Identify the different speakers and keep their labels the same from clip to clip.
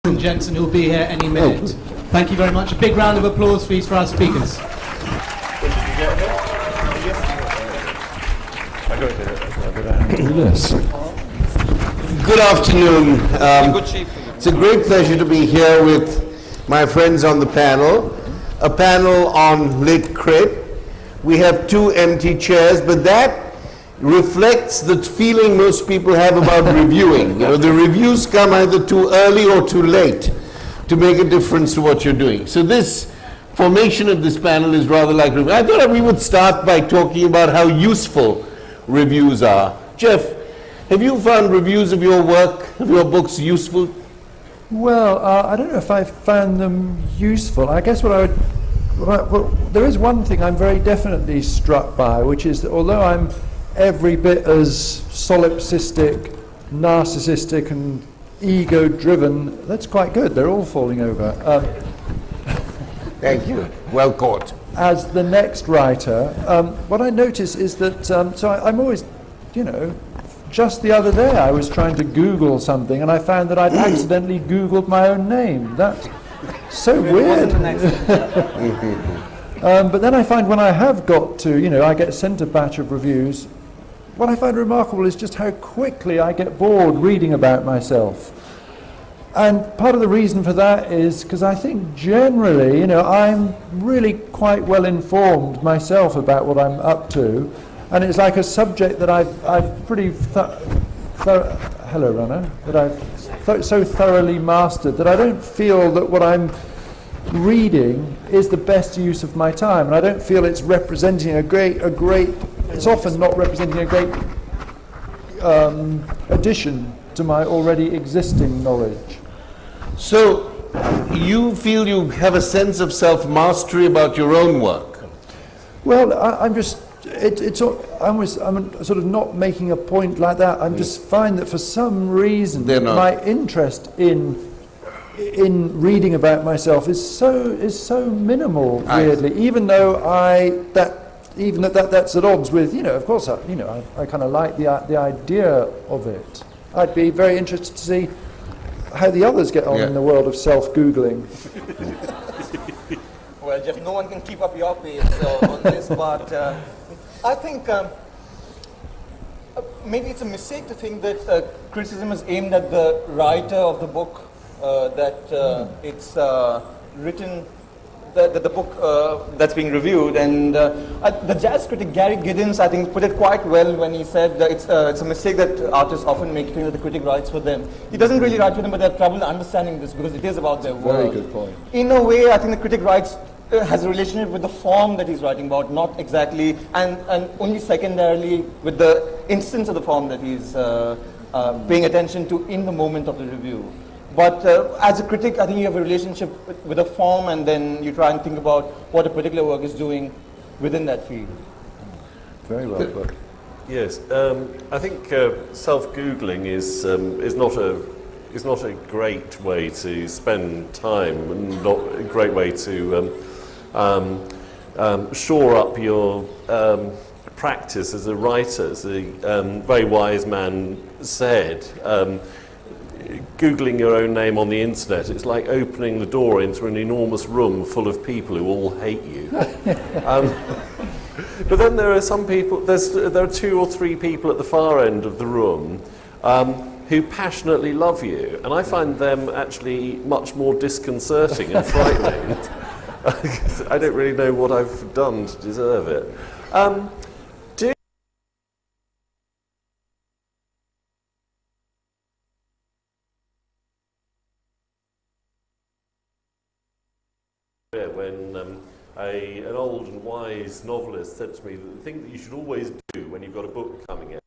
Speaker 1: and Jensen, who'll be here any minute. Thank you very much. A big round of applause, please, for our speakers.
Speaker 2: Yes. Good afternoon. It's a great pleasure to be here with my friends on the panel. A panel on Litcrit. We have 2 empty chairs, but that reflects the feeling most people have about reviewing. You know, the reviews come either too early or too late to make a difference to what you're doing. So this formation of this panel is rather like review. I thought we would start by talking about how useful reviews are. Geoff, have you found reviews of your work, of your books, useful?
Speaker 3: Well, I don't know if I found them useful. I guess there is one thing I'm very definitely struck by, which is that although I'm every bit as solipsistic, narcissistic and ego-driven, that's quite good. They're all falling over.
Speaker 2: Thank you. Well caught.
Speaker 3: As the next writer, what I notice is that, I'm always, just the other day I was trying to Google something and I found that I'd accidentally Googled my own name. That's so weird. But then I find when I have got to, I get sent a batch of reviews, what I find remarkable is just how quickly I get bored reading about myself. And part of the reason for that is because I think generally, I'm really quite well informed myself about what I'm up to. And it's like a subject that I've pretty hello Rana, that I've so thoroughly mastered that I don't feel that what I'm reading is the best use of my time, and I don't feel it's representing a great. It's often not representing a great addition to my already existing knowledge.
Speaker 2: So, you feel you have a sense of self-mastery about your own work?
Speaker 3: Well, I'm sort of not making a point like that. I'm just find that for some reason my interest in reading about myself is so minimal, weirdly. Even though that's at odds with, of course, I kind of like the idea of it. I'd be very interested to see how the others get on in the world of self-Googling.
Speaker 4: Well, Geoff, no one can keep up your pace on this, but I think maybe it's a mistake to think that criticism is aimed at the writer of the book, that it's written, that the book that's being reviewed. And the jazz critic Gary Giddens, I think, put it quite well when he said that it's a mistake that artists often make, thinking that the critic writes for them. He doesn't really write for them, but they have trouble understanding this because it is about their work.
Speaker 3: Very good point.
Speaker 4: In a way, I think the critic has a relationship with the form that he's writing about, not exactly, and only secondarily with the instance of the form that he's paying attention to in the moment of the review. But as a critic, I think you have a relationship with a form, and then you try and think about what a particular work is doing within that field.
Speaker 3: Very well put.
Speaker 5: Yes, I think self-googling is not a great way to spend time, and not a great way to shore up your practice as a writer. As a very wise man said, Googling your own name on the internet, it's like opening the door into an enormous room full of people who all hate you. But then there are some people, there are 2 or 3 people at the far end of the room who passionately love you, and I find them actually much more disconcerting and frightening. I don't really know what I've done to deserve it. When an old and wise novelist said to me that the thing that you should always do when you've got a book coming out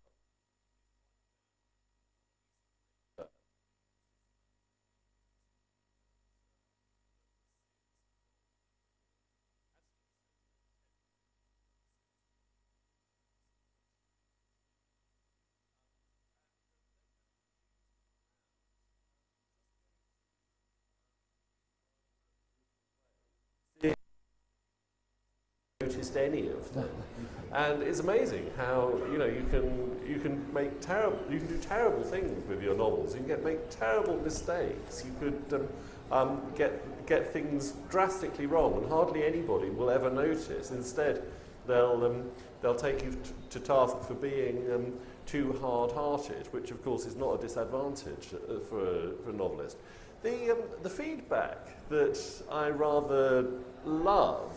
Speaker 5: against any of them. And it's amazing how you can do terrible things with your novels. You can make terrible mistakes. You could get things drastically wrong, and hardly anybody will ever notice. Instead, they'll take you to task for being too hard-hearted, which of course is not a disadvantage for a novelist. The feedback that I rather love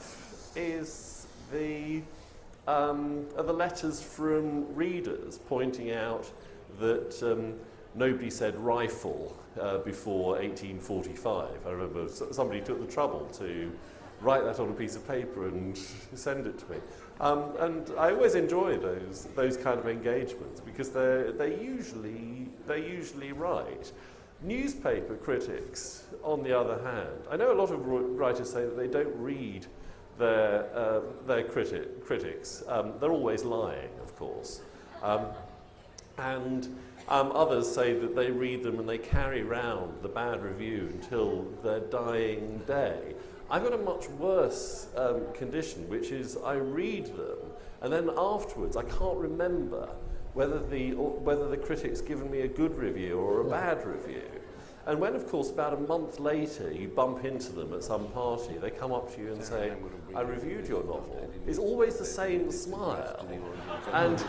Speaker 5: is the letters from readers pointing out that nobody said rifle before 1845. I remember somebody took the trouble to write that on a piece of paper and send it to me. And I always enjoy those kind of engagements because they're usually right. Newspaper critics, on the other hand, I know a lot of writers say that they don't read their critics. They're always lying, of course. And others say that they read them and they carry round the bad review until their dying day. I've got a much worse condition, which is I read them and then afterwards I can't remember whether the critic's given me a good review or a bad review. And when, of course, about a month later you bump into them at some party, they come up to you and say, I reviewed your novel. It's always the same smile. And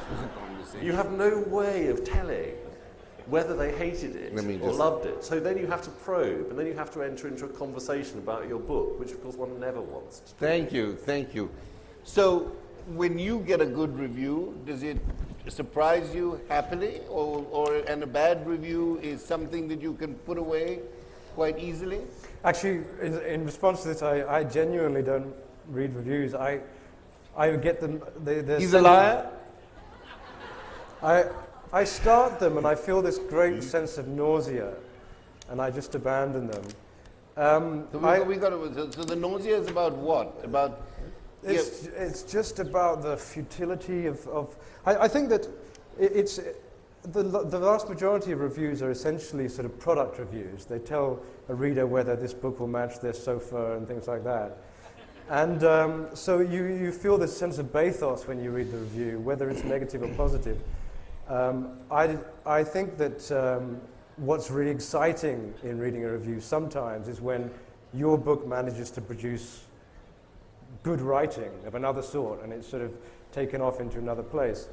Speaker 5: you have no way of telling whether they hated it or loved it. So then you have to probe, and then you have to enter into a conversation about your book, which, of course, one never wants to do.
Speaker 2: Thank you. So when you get a good review, does it surprise you happily, and a bad review is something that you can put away quite easily?
Speaker 6: Actually, in response to this, I genuinely don't read reviews. I get them.
Speaker 2: He's a liar?
Speaker 6: I start them and I feel this great sense of nausea, and I just abandon them.
Speaker 2: So the nausea is about what?
Speaker 6: It's just about the futility of I think that it's the vast majority of reviews are essentially sort of product reviews. They tell a reader whether this book will match their sofa and things like that. And so you feel this sense of bathos when you read the review, whether it's negative or positive. I think that what's really exciting in reading a review sometimes is when your book manages to produce good writing of another sort, and it's sort of taken off into another place.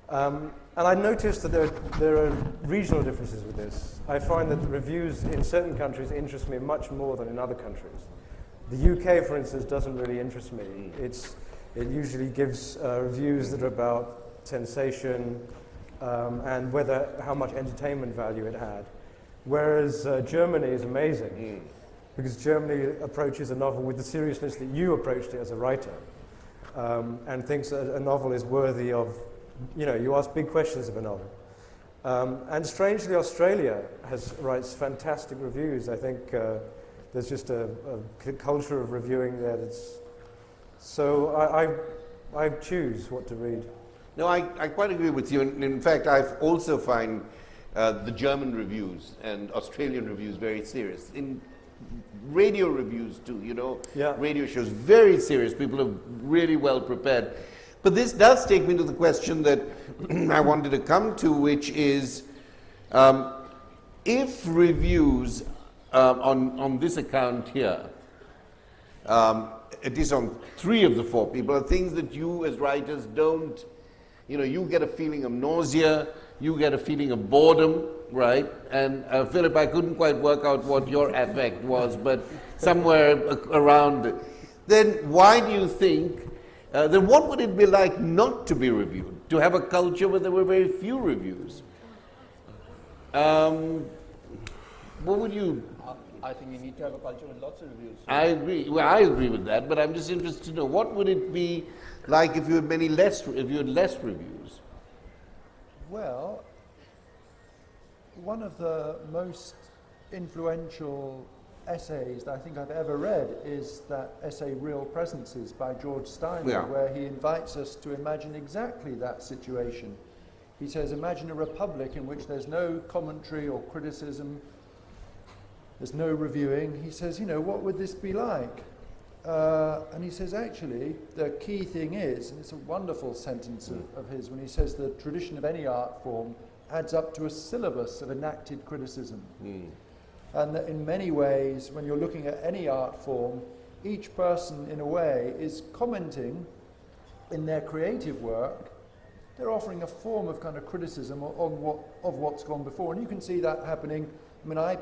Speaker 6: And I noticed that there are regional differences with this. I find that reviews in certain countries interest me much more than in other countries. The UK, for instance, doesn't really interest me. It usually gives reviews that are about sensation and how much entertainment value it had. Whereas Germany is amazing. Because Germany approaches a novel with the seriousness that you approached it as a writer, and thinks a novel is worthy of, you ask big questions of a novel. And strangely, Australia writes fantastic reviews. I think there's just a culture of reviewing there so I choose what to read.
Speaker 2: No, I quite agree with you. In fact, I also find the German reviews and Australian reviews very serious. In radio reviews too, radio shows, very serious. People are really well prepared. But this does take me to the question that I wanted to come to, which is if reviews on this account here, at least on 3 of the 4 people, are things that you as writers don't, you get a feeling of nausea, you get a feeling of boredom, right? And Philip, I couldn't quite work out what your affect was, but somewhere around it. Then why do you think, then what would it be like not to be reviewed? To have a culture where there were very few reviews? What would you...
Speaker 4: I think you need to have a culture with lots of reviews.
Speaker 2: I agree. Well, I agree with that, but I'm just interested to know, what would it be like if you had less reviews?
Speaker 3: Well, one of the most influential essays that I think I've ever read is that essay Real Presences by George Steiner, where he invites us to imagine exactly that situation. He says, imagine a republic in which there's no commentary or criticism, there's no reviewing. He says, what would this be like? he says, actually, the key thing is, and it's a wonderful sentence of his, when he says the tradition of any art form adds up to a syllabus of enacted criticism. And that in many ways, when you're looking at any art form, each person, in a way, is commenting in their creative work. They're offering a form of kind of criticism of what's gone before. And you can see that happening. I mean, I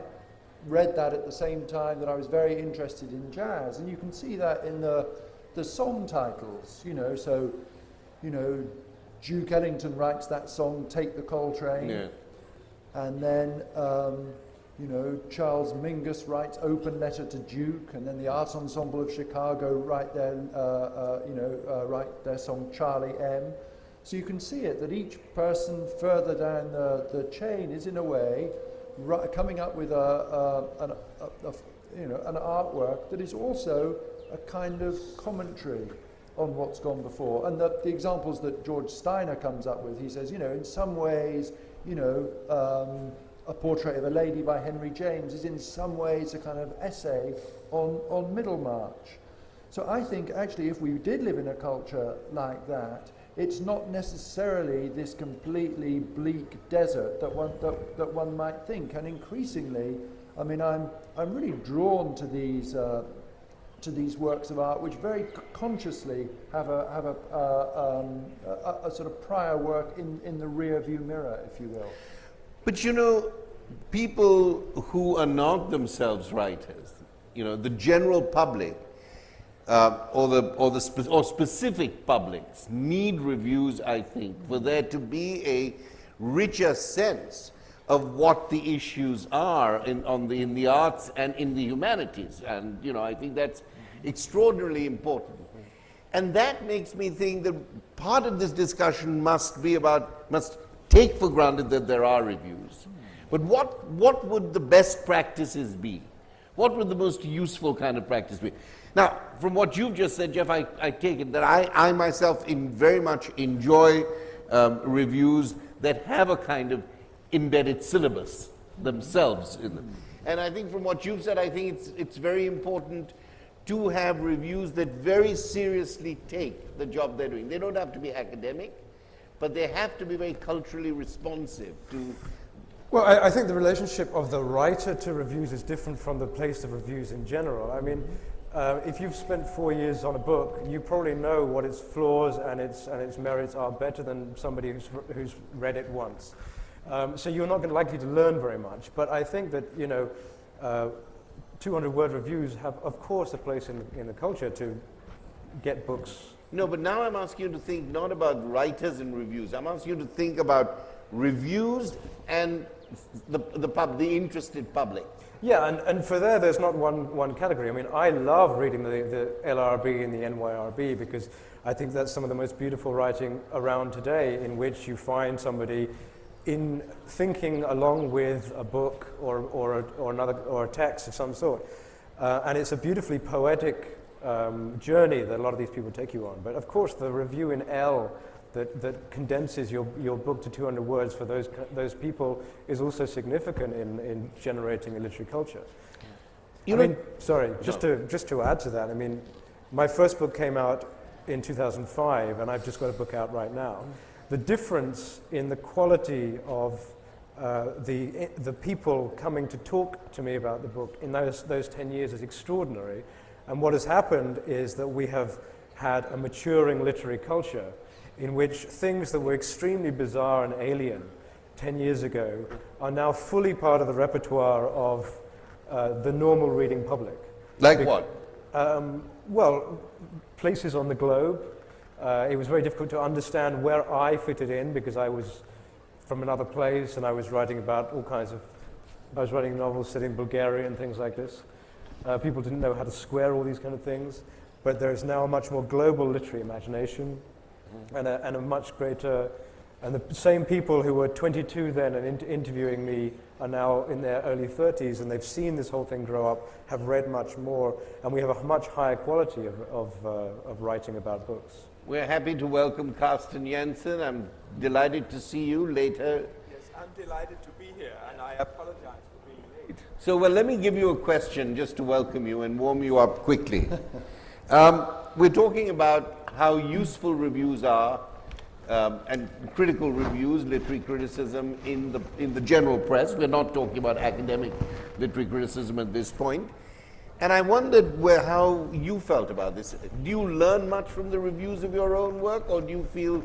Speaker 3: read that at the same time that I was very interested in jazz, and you can see that in the song titles, so, Duke Ellington writes that song, Take the Coltrane, and then, Charles Mingus writes Open Letter to Duke, and then the Art Ensemble of Chicago write their song Charlie M. So you can see it, that each person further down the chain is in a way coming up with an artwork that is also a kind of commentary on what's gone before. And the examples that George Steiner comes up with, he says, in some ways, a portrait of a lady by Henry James is in some ways a kind of essay on Middlemarch. So I think actually if we did live in a culture like that, it's not necessarily this completely bleak desert that one might think. And increasingly, I mean, I'm really drawn to these works of art which very consciously have a sort of prior work in the rear view mirror, if you will.
Speaker 2: But people who are not themselves writers, the general public, or specific publics need reviews, I think, for there to be a richer sense of what the issues are in the arts and in the humanities. And, I think that's extraordinarily important. And that makes me think that part of this discussion must take for granted that there are reviews. But what would the best practices be? What would the most useful kind of practice be? Now, from what you've just said, Geoff, I take it that I myself very much enjoy reviews that have a kind of embedded syllabus themselves in them. And I think from what you've said, I think it's very important to have reviews that very seriously take the job they're doing. They don't have to be academic, but they have to be very culturally responsive to...
Speaker 6: Well, I think the relationship of the writer to reviews is different from the place of reviews in general. I mean, if you've spent 4 years on a book, you probably know what its flaws and its merits are better than somebody who's read it once. So you're not likely to learn very much. But I think that 200-word reviews have, of course, a place in the culture to get books.
Speaker 2: No, but now I'm asking you to think not about writers and reviews. I'm asking you to think about reviews and the interested public.
Speaker 6: Yeah, and for there's not one category. I mean, I love reading the LRB and the NYRB because I think that's some of the most beautiful writing around today, in which you find somebody in thinking along with a book or a text of some sort, and it's a beautifully poetic journey that a lot of these people take you on. But of course, the review in L that condenses your book to 200 words for those people is also significant in generating a literary culture. Just to add to that, I mean, my first book came out in 2005, and I've just got a book out right now. The difference in the quality of the people coming to talk to me about the book in those 10 years is extraordinary. And what has happened is that we have had a maturing literary culture in which things that were extremely bizarre and alien 10 years ago are now fully part of the repertoire of the normal reading public.
Speaker 2: Like what?
Speaker 6: Well, places on the globe. It was very difficult to understand where I fitted in because I was from another place and I was writing about I was writing novels set in Bulgaria and things like this. People didn't know how to square all these kind of things, but there is now a much more global literary imagination and a much greater, and the same people who were 22 then and interviewing me are now in their early 30s, and they've seen this whole thing grow up, have read much more, and we have a much higher quality of writing about books.
Speaker 2: We're happy to welcome Carsten Jensen. I'm delighted to see you later.
Speaker 7: Yes, I'm delighted to be here, and I apologize for being late.
Speaker 2: So, well, let me give you a question just to welcome you and warm you up quickly. We're talking about how useful reviews are, and critical reviews, literary criticism in the general press. We're not talking about academic literary criticism at this point. And I wondered how you felt about this. Do you learn much from the reviews of your own work, or do you feel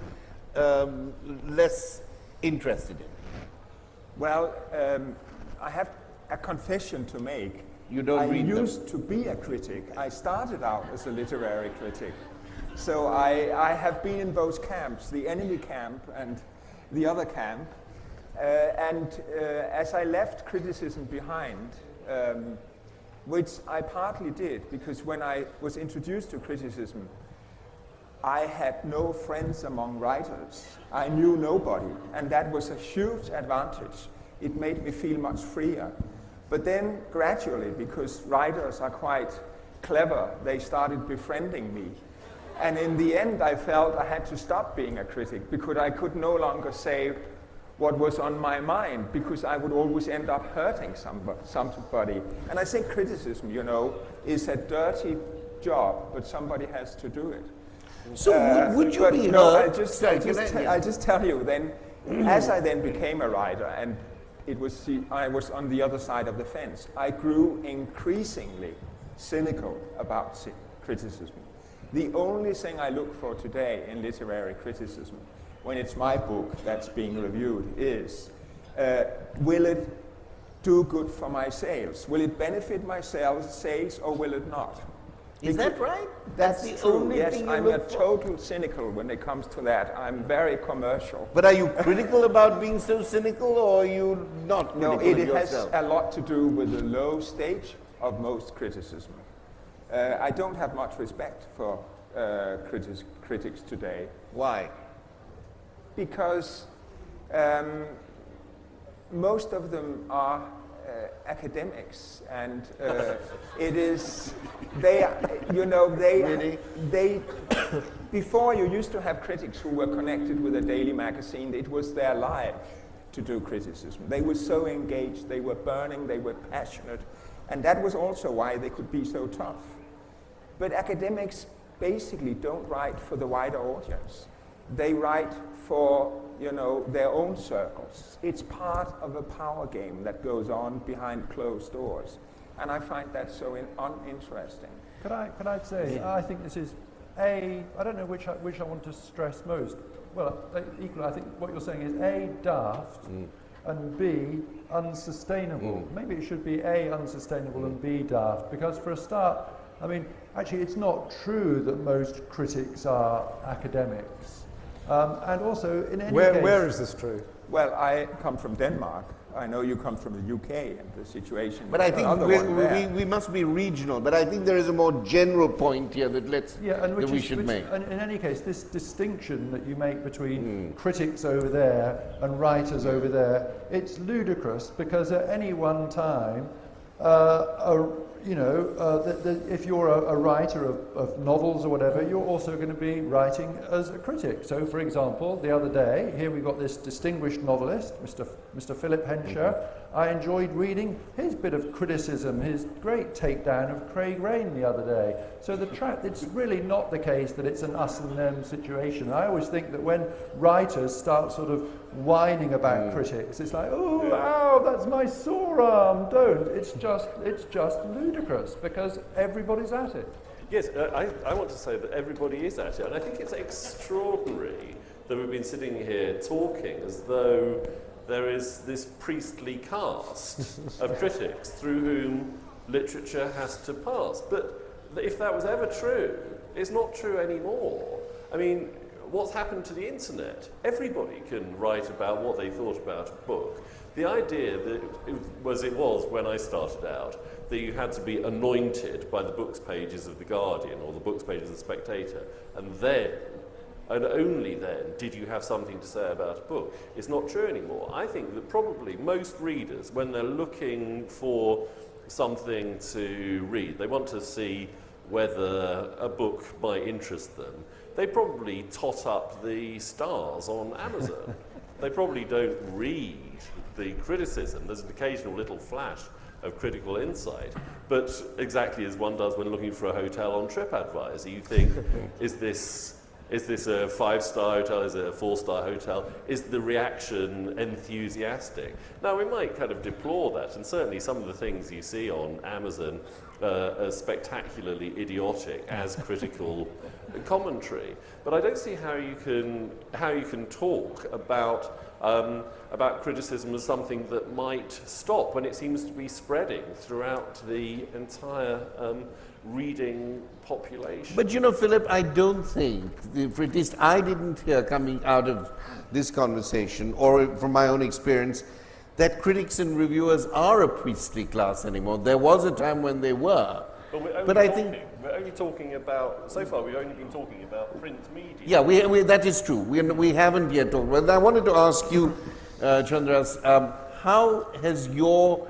Speaker 2: less interested in it?
Speaker 7: Well, I have a confession to make.
Speaker 2: You don't read them?
Speaker 7: I used to be a critic. I started out as a literary critic. So I have been in both camps, the enemy camp and the other camp. As I left criticism behind, which I partly did, because when I was introduced to criticism, I had no friends among writers. I knew nobody, and that was a huge advantage. It made me feel much freer. But then gradually, because writers are quite clever, they started befriending me. And in the end, I felt I had to stop being a critic, because I could no longer say what was on my mind, because I would always end up hurting somebody. And I think criticism, is a dirty job, but somebody has to do it.
Speaker 2: So would you be
Speaker 7: no,
Speaker 2: hurt?
Speaker 7: I just tell you then, as I then became a writer, and I was on the other side of the fence, I grew increasingly cynical about criticism. The only thing I look for today in literary criticism, when it's my book that's being reviewed, is will it do good for my sales? Will it benefit my sales, or will it not?
Speaker 2: Is that right?
Speaker 7: That's
Speaker 2: the
Speaker 7: true.
Speaker 2: only
Speaker 7: Yes,
Speaker 2: thing you
Speaker 7: I'm
Speaker 2: look
Speaker 7: a
Speaker 2: for?
Speaker 7: total cynical when it comes to that. I'm very commercial.
Speaker 2: But are you critical about being so cynical, or are you not critical
Speaker 7: No, it
Speaker 2: of
Speaker 7: has
Speaker 2: yourself?
Speaker 7: a lot to do with the low stage of most criticism. I don't have much respect for critics today.
Speaker 2: Why?
Speaker 7: Because most of them are academics, and it is
Speaker 2: Really?
Speaker 7: they before you used to have critics who were connected with a daily magazine. It was their life to do criticism. They were so engaged, they were burning, they were passionate, and that was also why they could be so tough. But academics basically don't write for the wider audience. They write for their own circles. It's part of a power game that goes on behind closed doors, and I find that so uninteresting.
Speaker 3: Could I say, I think this is I don't know which I want to stress most. Well, equally, I think what you're saying is A, daft, and B, unsustainable. Maybe it should be A, unsustainable, and B, daft, because for a start, I mean, actually it's not true that most critics are academics. And also, in any case...
Speaker 6: Where is this true?
Speaker 7: Well, I come from Denmark. I know you come from the UK, and the situation.
Speaker 2: But I think
Speaker 7: another one there.
Speaker 2: we must be regional. But I think there is a more general point here that we should make.
Speaker 3: And in any case, this distinction that you make between critics over there and writers over there, it's ludicrous, because at any one time, if you're a writer of novels or whatever, you're also going to be writing as a critic. So, for example, the other day, here we got this distinguished novelist, Mr. Philip Hensher. I enjoyed reading his bit of criticism, his great takedown of Craig Raine the other day. So it's really not the case that it's an us and them situation. I always think that when writers start sort of whining about critics, it's like, oh, ow, that's my sore arm. Don't. It's just ludicrous, because everybody's at it.
Speaker 5: Yes, I want to say that everybody is at it, and I think it's extraordinary that we've been sitting here talking as though there is this priestly caste of critics through whom literature has to pass. But if that was ever true, it's not true anymore. I mean, what's happened to the internet? Everybody can write about what they thought about a book. The idea that it was when I started out, that you had to be anointed by the books pages of The Guardian or the books pages of The Spectator, and then, and only then, did you have something to say about a book. It's not true anymore. I think that probably most readers, when they're looking for something to read, they want to see whether a book might interest them, they probably tot up the stars on Amazon. They probably don't read the criticism. There's an occasional little flash critical insight. But exactly as one does when looking for a hotel on TripAdvisor, you think, is this a 5-star hotel? Is it a 4-star hotel? Is the reaction enthusiastic? Now, we might kind of deplore that, and certainly some of the things you see on Amazon are spectacularly idiotic as critical commentary. But I don't see how you can talk about criticism as something that might stop when it seems to be spreading throughout the entire reading population.
Speaker 2: But you know, Philip, I don't think, for at least I didn't hear coming out of this conversation, or from my own experience, that critics and reviewers are a priestly class anymore. There was a time when they were.
Speaker 5: But I think we're only talking about, so far we've only been talking about print media.
Speaker 2: Yeah, that is true. We haven't yet talked about it. I wanted to ask you, Chandrahas, how has your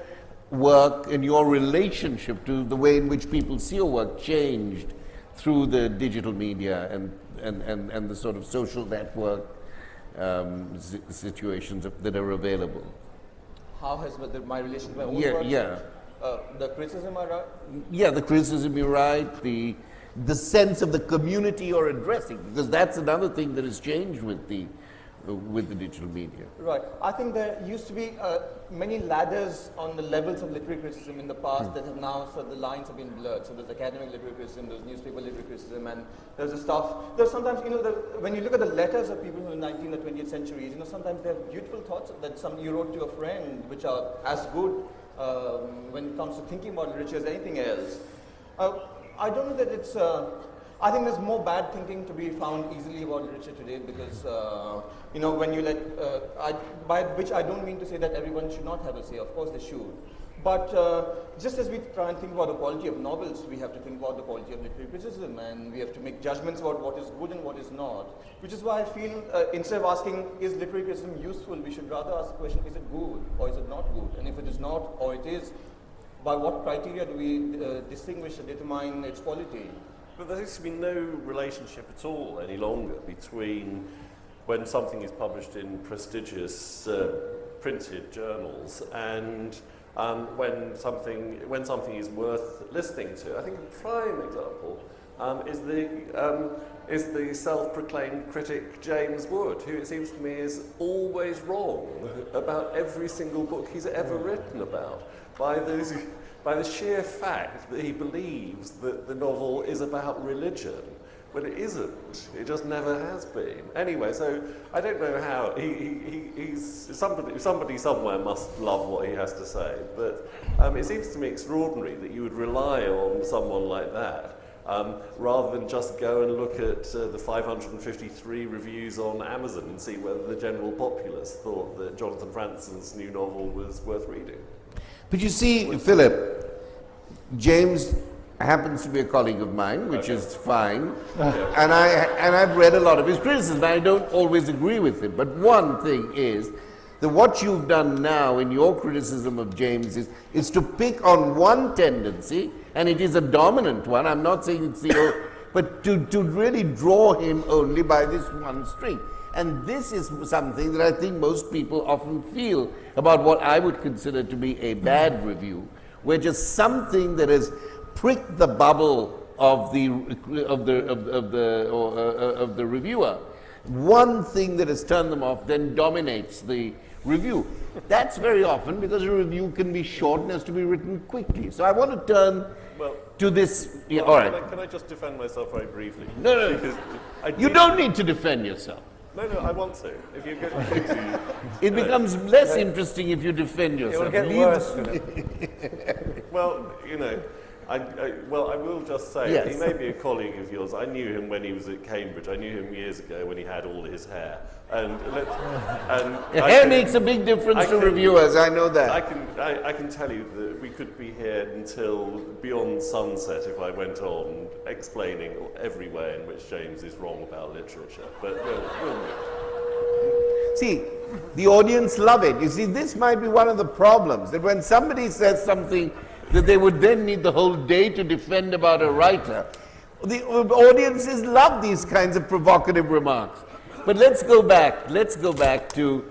Speaker 2: work and your relationship to the way in which people see your work changed through the digital media and the sort of social network situations that are available?
Speaker 4: How has my relation to my own work?
Speaker 2: Yeah.
Speaker 4: The criticism I write?
Speaker 2: Yeah, the criticism you write, the sense of the community you're addressing, because that's another thing that has changed with the digital media.
Speaker 4: Right. I think there used to be many ladders on the levels of literary criticism in the past that have now, so the lines have been blurred. So there's academic literary criticism, there's newspaper literary criticism, and there's the stuff. There's sometimes, when you look at the letters of people from the 19th or 20th centuries, sometimes they have beautiful thoughts that you wrote to a friend, which are as good when it comes to thinking about literature as anything else. I don't know that it's. I think there's more bad thinking to be found easily about literature today because, when you by which I don't mean to say that everyone should not have a say. Of course they should. But just as we try and think about the quality of novels, we have to think about the quality of literary criticism, and we have to make judgments about what is good and what is not. Which is why I feel instead of asking, is literary criticism useful, we should rather ask the question, is it good or is it not good? And if it is not or it is, by what criteria do we distinguish and determine its quality?
Speaker 5: But there seems to be no relationship at all any longer between when something is published in prestigious printed journals and when something is worth listening to. I think a prime example is the self-proclaimed critic James Wood, who it seems to me is always wrong about every single book he's ever written about by the sheer fact that he believes that the novel is about religion, when it isn't. It just never has been. Anyway, so I don't know how he's somebody somewhere must love what he has to say, but it seems to me extraordinary that you would rely on someone like that rather than just go and look at the 553 reviews on Amazon and see whether the general populace thought that Jonathan Franzen's new novel was worth reading.
Speaker 2: But you see, Philip, James happens to be a colleague of mine, which is fine, and I've read a lot of his criticism. I don't always agree with him, but one thing is that what you've done now in your criticism of James is to pick on one tendency, and it is a dominant one. I'm not saying it's the but to really draw him only by this one string. And this is something that I think most people often feel about what I would consider to be a bad review, where just something that has pricked the bubble of the reviewer, one thing that has turned them off then dominates the review. That's very often because a review can be short and has to be written quickly. So I want to turn to this. Yeah, all right.
Speaker 5: Can I just defend myself very briefly?
Speaker 2: No. You don't need to defend yourself.
Speaker 5: No, I want to. If you're good,
Speaker 2: it becomes less interesting if you defend yourself.
Speaker 6: It will get worse, Philip.
Speaker 5: Well, I will just say,
Speaker 2: yes.
Speaker 5: He may be a colleague of yours. I knew him when he was at Cambridge. I knew him years ago when he had all his hair. And
Speaker 2: hair makes a big difference to reviewers, I know that.
Speaker 5: I can tell you that we could be here until beyond sunset if I went on explaining every way in which James is wrong about literature. But we'll
Speaker 2: see, the audience love it. You see, this might be one of the problems, that when somebody says something that they would then need the whole day to defend about a writer, the audiences love these kinds of provocative remarks. But let's go back to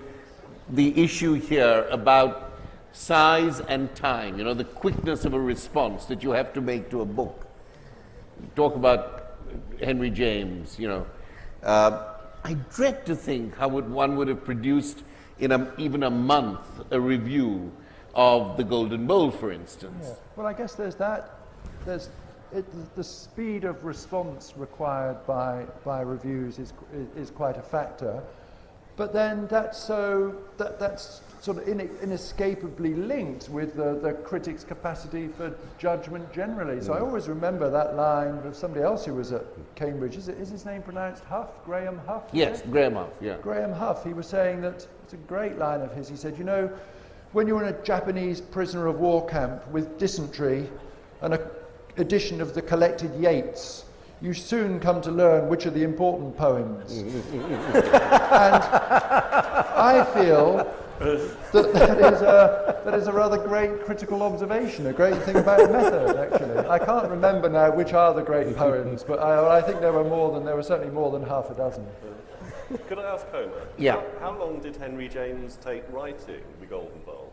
Speaker 2: the issue here about size and time, you know, the quickness of a response that you have to make to a book. Talk about Henry James, you know. I dread to think how one would have produced in even a month a review of The Golden Bowl, for instance.
Speaker 3: Yeah. Well, I guess there's that. There's the speed of response required by reviews is quite a factor. But then that's sort of inescapably linked with the critic's capacity for judgment generally. So I always remember that line of somebody else who was at Cambridge. Is his name pronounced Huff? Graham Huff?
Speaker 2: Yes, Graham Huff, yeah.
Speaker 3: Graham Huff, he was saying that, it's a great line of his, he said, you know, when you're in a Japanese prisoner of war camp with dysentery and an edition of the collected Yeats, you soon come to learn which are the important poems. And I feel that is a rather great critical observation, a great thing about method, actually. I can't remember now which are the great poems, but I think there were certainly more than half a dozen.
Speaker 5: Could I ask Homer?
Speaker 2: Yeah.
Speaker 5: How long did Henry James take writing The Golden Bowl?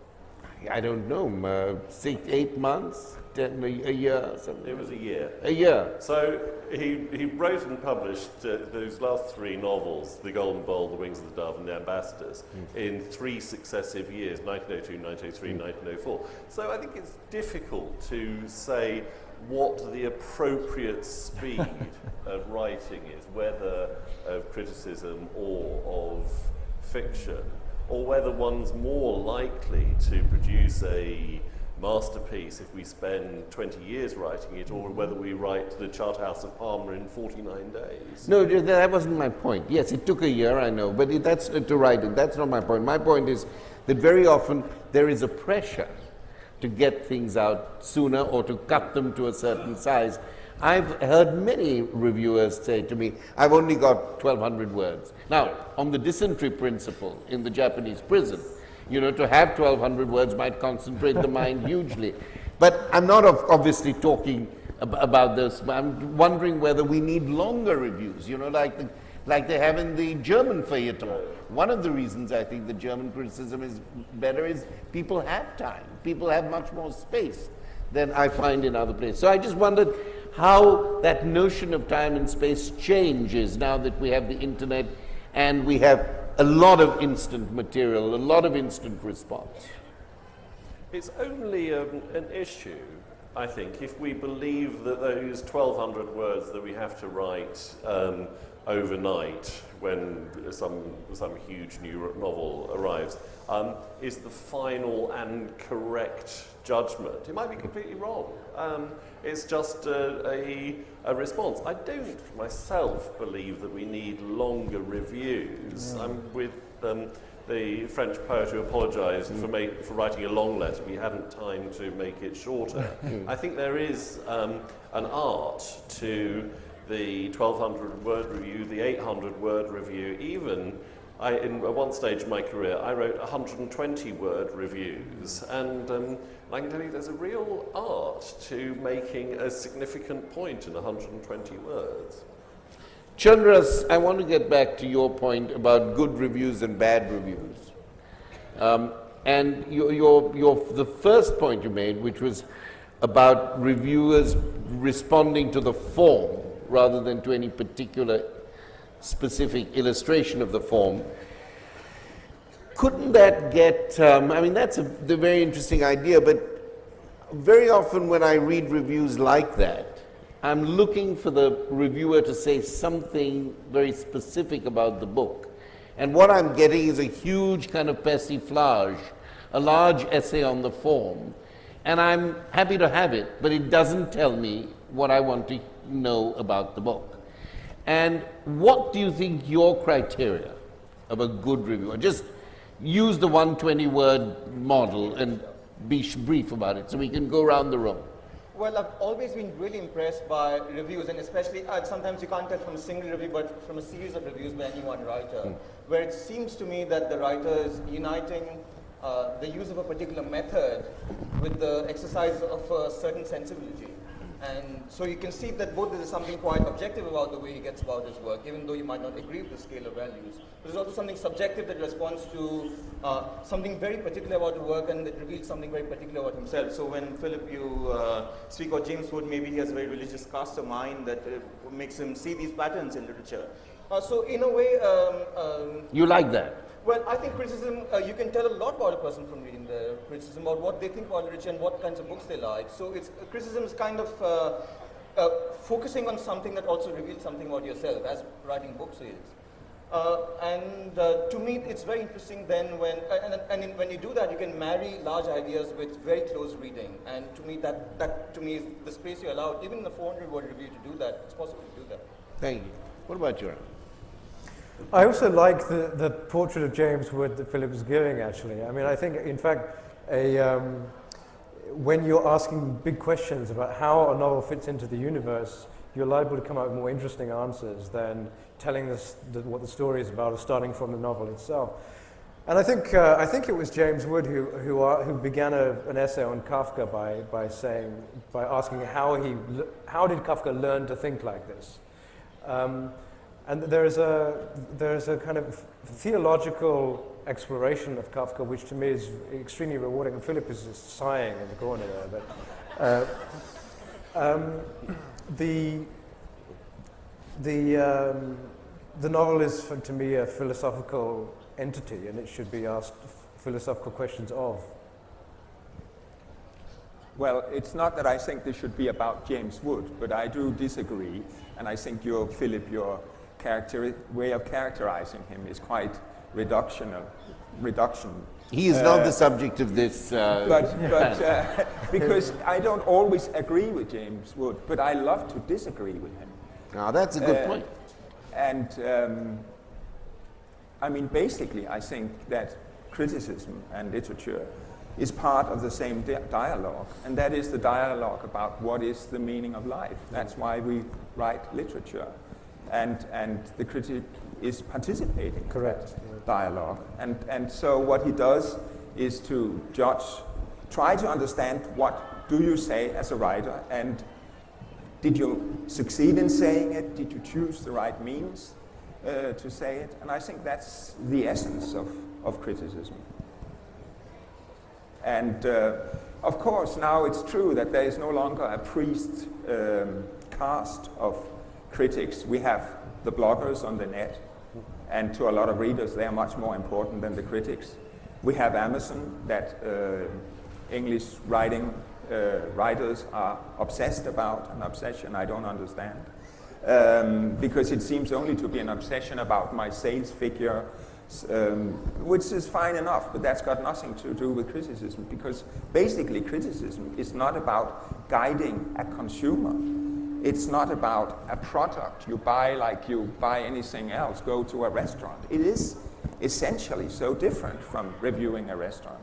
Speaker 2: I don't know, 6, 8 months, a year, something.
Speaker 5: It was a year.
Speaker 2: A year.
Speaker 5: So he wrote and published those last 3 novels, The Golden Bowl, The Wings of the Dove and The Ambassadors, in 3 successive years, 1902, 1903, 1904. So I think it's difficult to say what the appropriate speed of writing is, whether of criticism or of fiction, or whether one's more likely to produce a masterpiece if we spend 20 years writing it, or whether we write the Charterhouse of Parma in 49 days.
Speaker 2: No, that wasn't my point. Yes, it took a year, I know, but that's to write it. That's not my point. My point is that very often there is a pressure to get things out sooner or to cut them to a certain size. I've heard many reviewers say to me, I've only got 1,200 words. Now, on the dysentery principle in the Japanese prison, you know, to have 1,200 words might concentrate the mind hugely. But I'm not obviously talking about this. I'm wondering whether we need longer reviews, you know, like they have in the German feuilleton. One of the reasons I think the German criticism is better is people have time. People have much more space than I find in other places. So I just wondered how that notion of time and space changes now that we have the internet and we have a lot of instant material, a lot of instant response.
Speaker 5: It's only an issue, I think, if we believe that those 1,200 words that we have to write overnight when some huge new novel arrives is the final and correct judgment. It might be completely wrong. It's just a response. I don't myself believe that we need longer reviews. I'm with the French poet who apologised for writing a long letter. We hadn't time to make it shorter. I think there is an art to the 1,200 word review, the 800 word review. Even at one stage of my career, I wrote 120 word reviews, and I can tell you there's a real art to making a significant point in 120 words.
Speaker 2: Chandrahas, I want to get back to your point about good reviews and bad reviews. And the first point you made, which was about reviewers responding to the form rather than to any particular specific illustration of the form. Couldn't that get, I mean, that's the very interesting idea, but very often when I read reviews like that, I'm looking for the reviewer to say something very specific about the book. And what I'm getting is a huge kind of persiflage, a large essay on the form. And I'm happy to have it, but it doesn't tell me what I want to know about the book. And what do you think your criteria of a good reviewer? Just use the 120-word model and be brief about it so we can go around the room.
Speaker 4: Well, I've always been really impressed by reviews, and especially sometimes you can't tell from a single review, but from a series of reviews by any one writer, where it seems to me that the writer is uniting the use of a particular method with the exercise of a certain sensibility. And so you can see that both there is something quite objective about the way he gets about his work, even though you might not agree with the scale of values. There's also something subjective that responds to something very particular about the work and that reveals something very particular about himself. So when Philip, you speak about James Wood, maybe he has a very religious cast of mind that makes him see these patterns in literature. So in a way...
Speaker 2: You like that?
Speaker 4: Well, I think criticism, you can tell a lot about a person from reading the criticism, about what they think about literature and what kinds of books they like. So criticism is kind of focusing on something that also reveals something about yourself, as writing books is. And to me, it's very interesting then when, when you do that, you can marry large ideas with very close reading. And to me, that to me is the space you allow, even in a 400-word review, to do that. It's possible to do that.
Speaker 2: Thank you. What about you?
Speaker 6: I also like the portrait of James Wood that Philip was giving, actually. I mean, I think, in fact, when you're asking big questions about how a novel fits into the universe, you're liable to come up with more interesting answers than telling us what the story is about or starting from the novel itself. And I think it was James Wood who began an essay on Kafka by asking how did Kafka learn to think like this. And there's a kind of theological exploration of Kafka, which to me is extremely rewarding. And Philip is just sighing in the corner there. But the novel is, to me, a philosophical entity, and it should be asked philosophical questions of.
Speaker 7: Well, it's not that I think this should be about James Wood, but I do disagree, and I think Philip, your way of characterizing him is quite reduction.
Speaker 2: He is not the subject of this.
Speaker 7: Because I don't always agree with James Wood, but I love to disagree with him.
Speaker 2: Now, that's a good point.
Speaker 7: And I mean, basically, I think that criticism and literature is part of the same dialogue, and that is the dialogue about what is the meaning of life. That's why we write literature. And the critic is participating in that dialogue. And so what he does is to try to understand what do you say as a writer, and did you succeed in saying it? Did you choose the right means to say it? And I think that's the essence of criticism. And of course, now it's true that there is no longer a priest cast of critics. We have the bloggers on the net, and to a lot of readers, they are much more important than the critics. We have Amazon, that English writers are obsessed about, an obsession I don't understand, because it seems only to be an obsession about my sales figure, which is fine enough, but that's got nothing to do with criticism, because basically criticism is not about guiding a consumer. It's not about a product you buy like you buy anything else, go to a restaurant. It is essentially so different from reviewing a restaurant.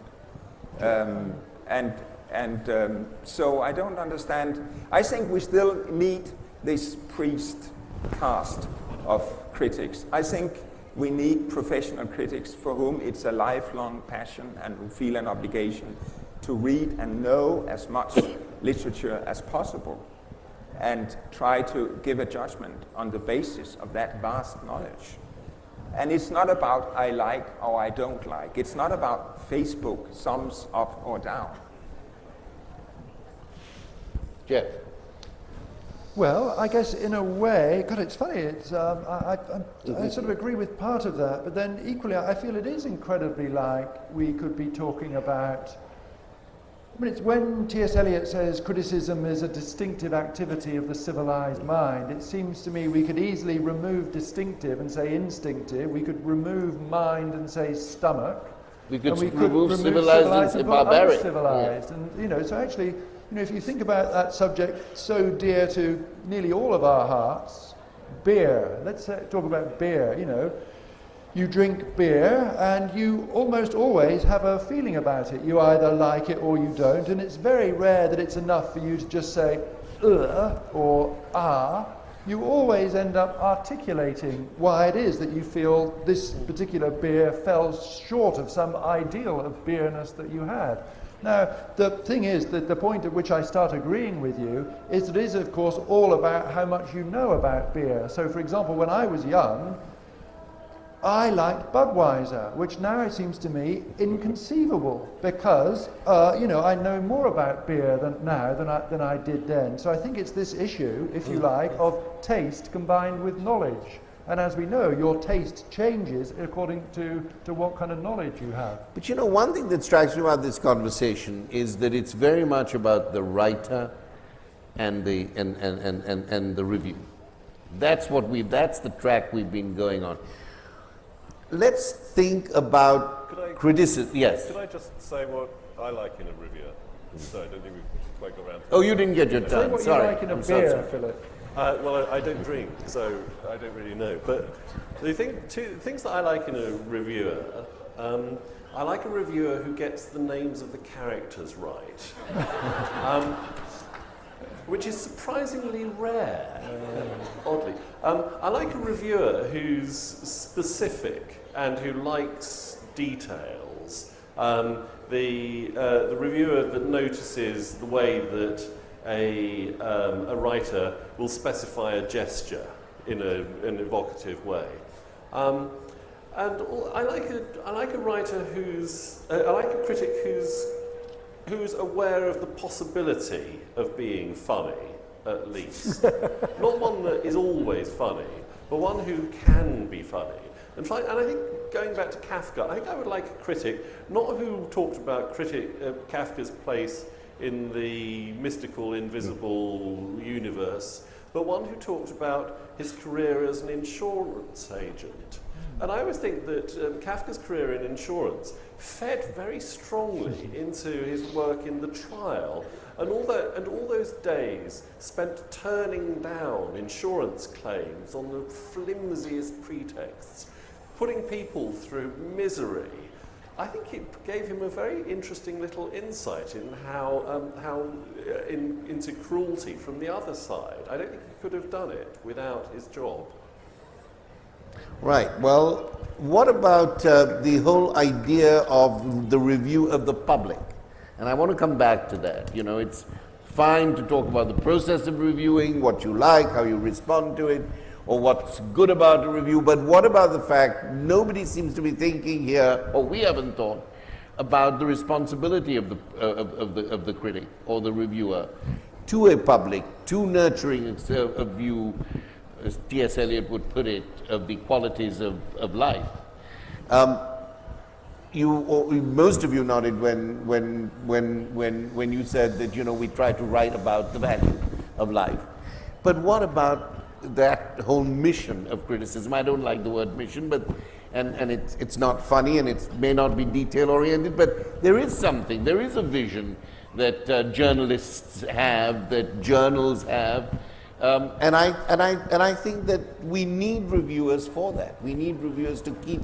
Speaker 7: So I don't understand. I think we still need this priest cast of critics. I think we need professional critics for whom it's a lifelong passion and who feel an obligation to read and know as much literature as possible, and try to give a judgment on the basis of that vast knowledge. And it's not about I like or I don't like. It's not about Facebook thumbs up or down.
Speaker 2: Geoff.
Speaker 3: Well, I guess in a way, God, it's funny. It's I sort of agree with part of that, but then equally, I feel it is incredibly like we could be talking about. I mean, it's when T.S. Eliot says criticism is a distinctive activity of the civilized mind. It seems to me we could easily remove distinctive and say instinctive. We could remove mind and say stomach.
Speaker 2: We could remove civilized and say barbaric.
Speaker 3: Civilized, yeah. And so actually. If you think about that subject so dear to nearly all of our hearts, beer. Let's talk about beer. You drink beer and you almost always have a feeling about it. You either like it or you don't, and it's very rare that it's enough for you to just say, or ah. you always end up articulating why it is that you feel this particular beer fell short of some ideal of beerness that you had. Now, the thing is that the point at which I start agreeing with you is that it is, of course, all about how much you know about beer. So, for example, when I was young, I liked Budweiser, which now it seems to me inconceivable because, I know more about beer than I did then. So I think it's this issue, if you like, of taste combined with knowledge. And as we know, your taste changes according to what kind of knowledge you have.
Speaker 2: But one thing that strikes me about this conversation is that it's very much about the writer and the review. That's the track we've been going on. Let's think about criticism. Yes.
Speaker 5: Could I just say what I like in a reviewer? So I don't think we've quite got around to
Speaker 2: Oh, you didn't get your
Speaker 3: Say
Speaker 2: turn.
Speaker 3: what
Speaker 2: Sorry.
Speaker 3: you like in a
Speaker 2: I'm
Speaker 3: beer,
Speaker 2: sorry.
Speaker 3: Philip.
Speaker 5: Well, I don't drink, so I don't really know. But two things that I like in a reviewer, I like a reviewer who gets the names of the characters right, which is surprisingly rare, oddly. I like a reviewer who's specific and who likes details. The reviewer that notices the way that a writer will specify a gesture in an evocative way. I like a writer I like a critic who's aware of the possibility of being funny, at least. Not one that is always funny, but one who can be funny. And I think, going back to Kafka, I think I would like a critic, not who talked about Kafka's place in the mystical, invisible universe, but one who talked about his career as an insurance agent. And I always think that Kafka's career in insurance fed very strongly into his work in the trial, and all those days spent turning down insurance claims on the flimsiest pretexts, putting people through misery. I think it gave him a very interesting little insight in into cruelty from the other side. I don't think he could have done it without his job.
Speaker 2: Right. Well, what about the whole idea of the review of the public? And I want to come back to that. It's fine to talk about the process of reviewing, what you like, how you respond to it, or what's good about a review, but what about the fact nobody seems to be thinking here, or we haven't thought, about the responsibility of the critic or the reviewer to a public, to nurturing a view, as T.S. Eliot would put it, of the qualities of life. Most of you nodded when you said that we try to write about the value of life. But what about that whole mission of criticism? I don't like the word mission, but and it's not funny and it may not be detail oriented, but there is something, there is a vision that journalists have, that journals have, and I think that we need reviewers for that. We need reviewers to keep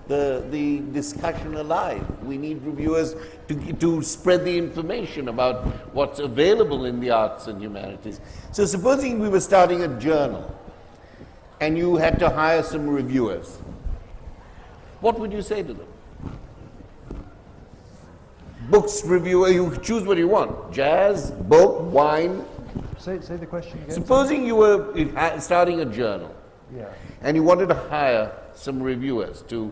Speaker 2: the discussion alive. We need reviewers to spread the information about what's available in the arts and humanities. So supposing we were starting a journal and you had to hire some reviewers, what would you say to them? Books reviewer, you choose what you want. Jazz, book, wine.
Speaker 3: Say the question again.
Speaker 2: Supposing you were starting a journal,
Speaker 3: Yeah.
Speaker 2: and you wanted to hire some reviewers to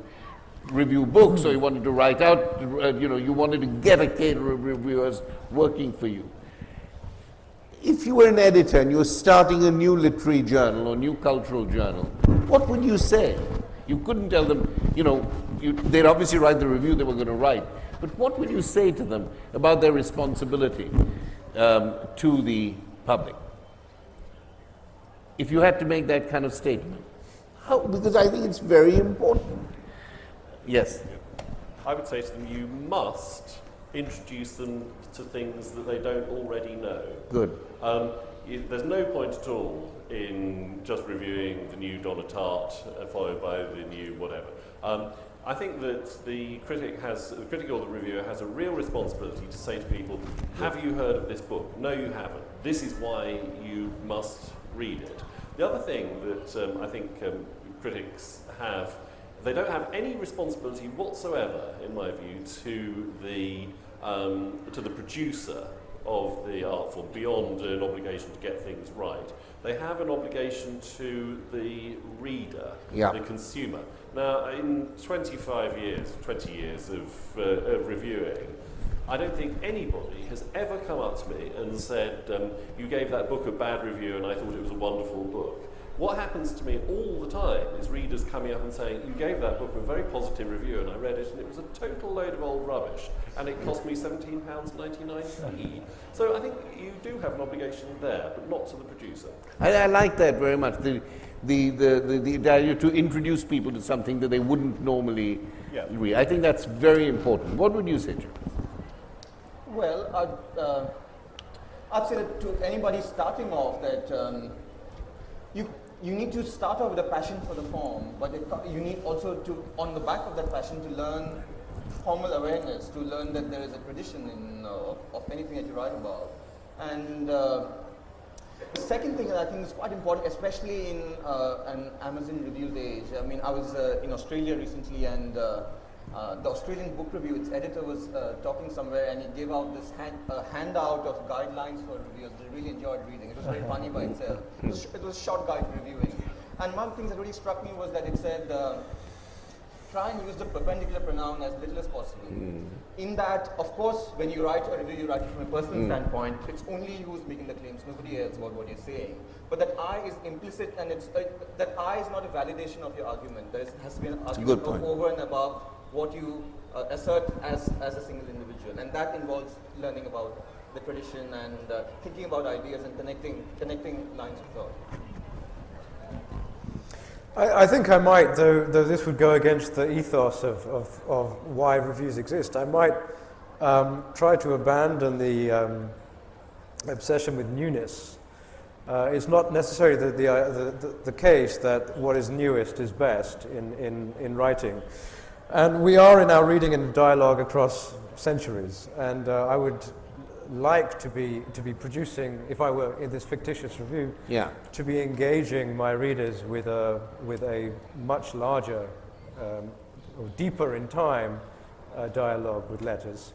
Speaker 2: review books, or you wanted to write out, you wanted to get a cadre of reviewers working for you. If you were an editor and you were starting a new literary journal or new cultural journal, what would you say? You couldn't tell them, they'd obviously write the review they were going to write, but what would you say to them about their responsibility to the public? If you had to make that kind of statement. How? Because I think it's very important. Yes?
Speaker 5: I would say to them, you must introduce them to things that they don't already know.
Speaker 2: Good.
Speaker 5: There's no point at all in just reviewing the new Donna Tartt followed by the new whatever. I think that the critic or the reviewer has a real responsibility to say to people, have you heard of this book? No, you haven't. This is why you must read it. The other thing that I think critics have, they don't have any responsibility whatsoever, in my view, to the producer of the art form, beyond an obligation to get things right. They have an obligation to the reader, the consumer. Now, in 20 years of reviewing, I don't think anybody has ever come up to me and said, you gave that book a bad review and I thought it was a wonderful book. What happens to me all the time is readers coming up and saying, you gave that book a very positive review and I read it and it was a total load of old rubbish and it cost me £17.99. So I think you do have an obligation there, but not to the producer.
Speaker 2: I like that very much, the idea to introduce people to something that they wouldn't normally read. I think that's very important. What would you say, Geoff?
Speaker 4: Well, I'd say that to anybody starting off that you need to start off with a passion for the form, but you need also to, on the back of that passion, to learn formal awareness, to learn that there is a tradition of anything that you write about. And the second thing that I think is quite important, especially in an Amazon reviews age. I mean, I was in Australia recently, and the Australian book review, its editor was talking somewhere, and he gave out this handout of guidelines for reviewers. I really enjoyed reading. It was very funny by itself. It was a short guide to reviewing. And one of the things that really struck me was that it said, try and use the perpendicular pronoun as little as possible. In that, of course, when you write a review, you write it from a personal standpoint. It's only you who's making the claims, nobody else about what you're saying. But that I is implicit, and it's that I is not a validation of your argument. There has to be an argument over and above what you assert as a single individual, and that involves learning about the tradition and thinking about ideas and connecting lines of thought.
Speaker 6: I think I might, though this would go against the ethos of why reviews exist, I might try to abandon the obsession with newness. It's not necessarily the case that what is newest is best in writing. And we are in our reading and dialogue across centuries, and I would like to be producing, if I were in this fictitious review, to be engaging my readers with a much larger or deeper in time dialogue with letters.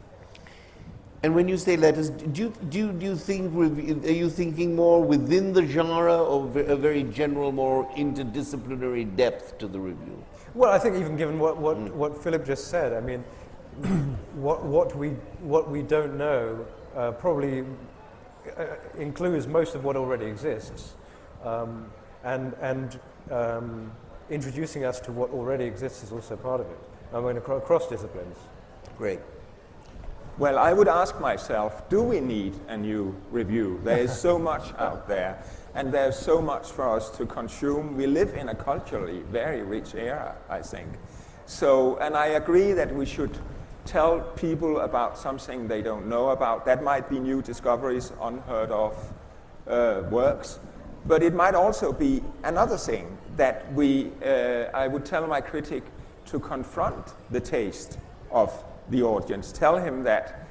Speaker 2: And when you say letters, do you think, are you thinking more within the genre or a very general, more interdisciplinary depth to the review?
Speaker 6: Well, I think even given what Philip just said, I mean, what we don't know probably includes most of what already exists, and introducing us to what already exists is also part of it. I mean, across disciplines.
Speaker 2: Great.
Speaker 7: Well, I would ask myself, do we need a new review? There is so much out there, and there's so much for us to consume. We live in a culturally very rich era, I think. So, and I agree that we should tell people about something they don't know about. That might be new discoveries, unheard of works. But it might also be another thing that I would tell my critic to confront the taste of the audience. Tell him that,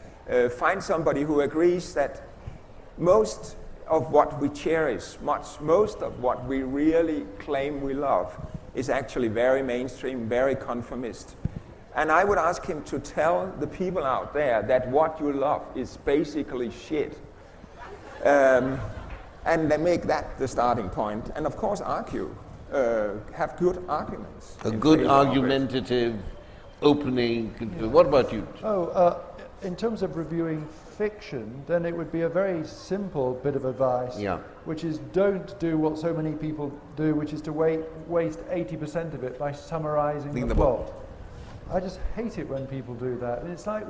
Speaker 7: find somebody who agrees that most of what we cherish, most of what we really claim we love, is actually very mainstream, very conformist. And I would ask him to tell the people out there that what you love is basically shit. And then make that the starting point. And of course argue, have good arguments.
Speaker 2: A good argumentative opening. What about you?
Speaker 3: In terms of reviewing fiction, then it would be a very simple bit of advice, which is don't do what so many people do, which is to waste 80% of it by summarizing the plot. I just hate it when people do that. And it's like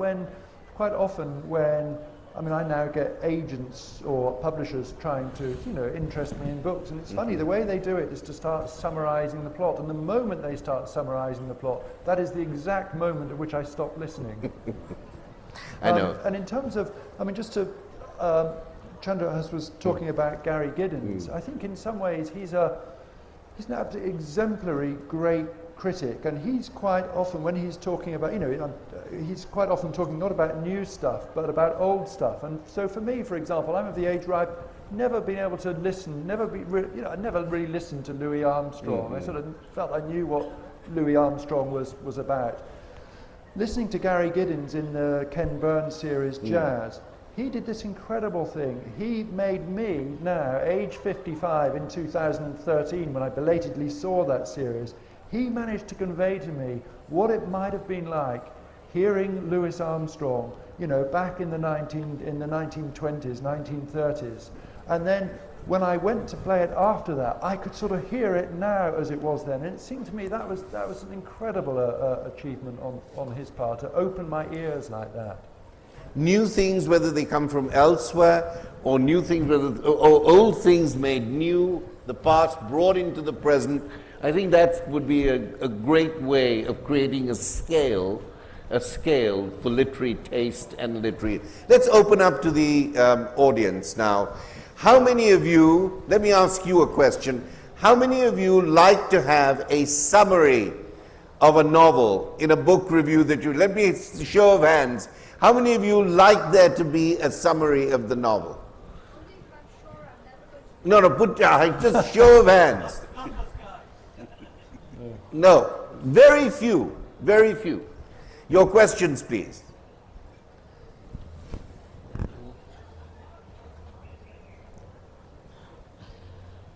Speaker 3: quite often when, I mean, I now get agents or publishers trying to, interest me in books, and it's funny, the way they do it is to start summarizing the plot, and the moment they start summarizing the plot, that is the exact moment at which I stop listening.
Speaker 2: I know.
Speaker 3: And in terms of, I mean, just to, Chandrahas was talking about Gary Giddens. I think in some ways he's an absolutely exemplary great critic, and he's quite often, when he's talking about, he's quite often talking not about new stuff, but about old stuff. And so for me, for example, I'm of the age where I've never been able to listen, I never really listened to Louis Armstrong. I sort of felt I knew what Louis Armstrong was about. Listening to Gary Giddins in the Ken Burns series Jazz, he did this incredible thing. He made me now, age 55 in 2013, when I belatedly saw that series, he managed to convey to me what it might have been like hearing Louis Armstrong, you know, back in the 1920s, 1930s. And then when I went to play it after that, I could sort of hear it now as it was then. And it seemed to me that was an incredible achievement on his part, to open my ears like that.
Speaker 2: New things, whether they come from elsewhere, or new things, or old things made new, the past brought into the present. I think that would be a great way of creating a scale for literary taste and literary. Let's open up to the audience now. How many of you, let me ask you a question, how many of you like to have a summary of a novel in a book review that you, let me, show of hands, how many of you like there to be a summary of the novel? No, just show of hands. No, very few, very few. Your questions, please.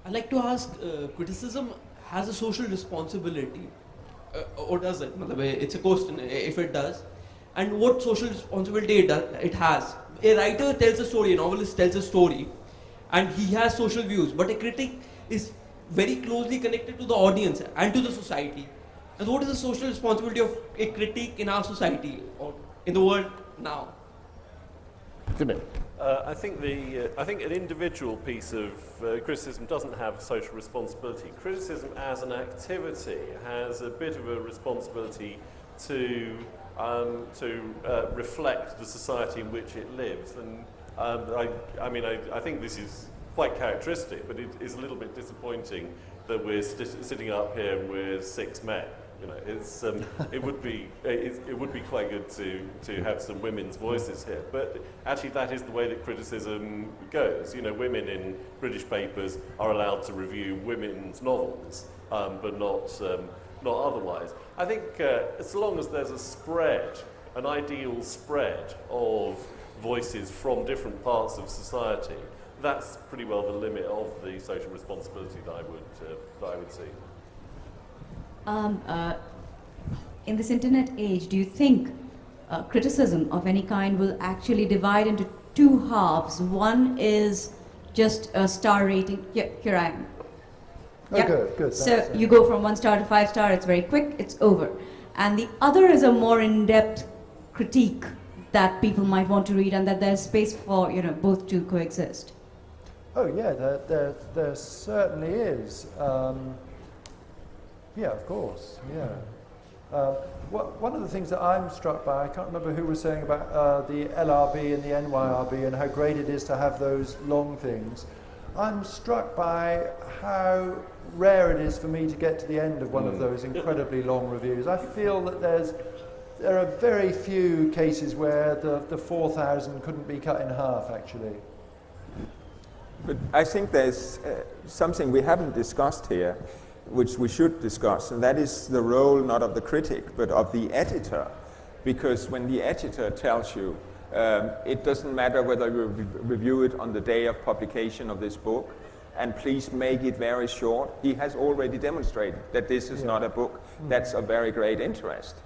Speaker 8: I'd like to ask, criticism has a social responsibility, or does it? It's a question if it does. And what social responsibility it has. A writer tells a story, a novelist tells a story, and he has social views, but a critic is very closely connected to the audience and to the society. And what is the social responsibility of a critic in our society or in the world now?
Speaker 5: I think an individual piece of criticism doesn't have social responsibility. Criticism as an activity has a bit of a responsibility to reflect the society in which it lives. And I think this is quite characteristic, but it is a little bit disappointing that we're sitting up here and we're 6 men. You know, it would be quite good to have some women's voices here. But actually, that is the way that criticism goes. You know, women in British papers are allowed to review women's novels, but not otherwise. I think as long as there's a spread, an ideal spread of voices from different parts of society, that's pretty well the limit of the social responsibility that I would see.
Speaker 9: In this internet age, do you think criticism of any kind will actually divide into 2 halves? One is just a star rating. Here I am.
Speaker 3: Oh,
Speaker 9: yeah.
Speaker 3: Good.
Speaker 9: So
Speaker 3: Thanks.
Speaker 9: you go from 1 star to 5 star, it's very quick, it's over. And the other is a more in-depth critique that people might want to read, and that there's space for, you know, both to coexist.
Speaker 3: Oh yeah, there certainly is. Yeah, of course, yeah. One of the things that I'm struck by, I can't remember who was saying about the LRB and the NYRB and how great it is to have those long things. I'm struck by how rare it is for me to get to the end of one of those incredibly long reviews. I feel that there are very few cases where the 4,000 couldn't be cut in half, actually.
Speaker 7: But I think there's something we haven't discussed here, which we should discuss, and that is the role not of the critic, but of the editor. Because when the editor tells you, it doesn't matter whether you review it on the day of publication of this book, and please make it very short, he has already demonstrated that this is not a book that's of very great interest.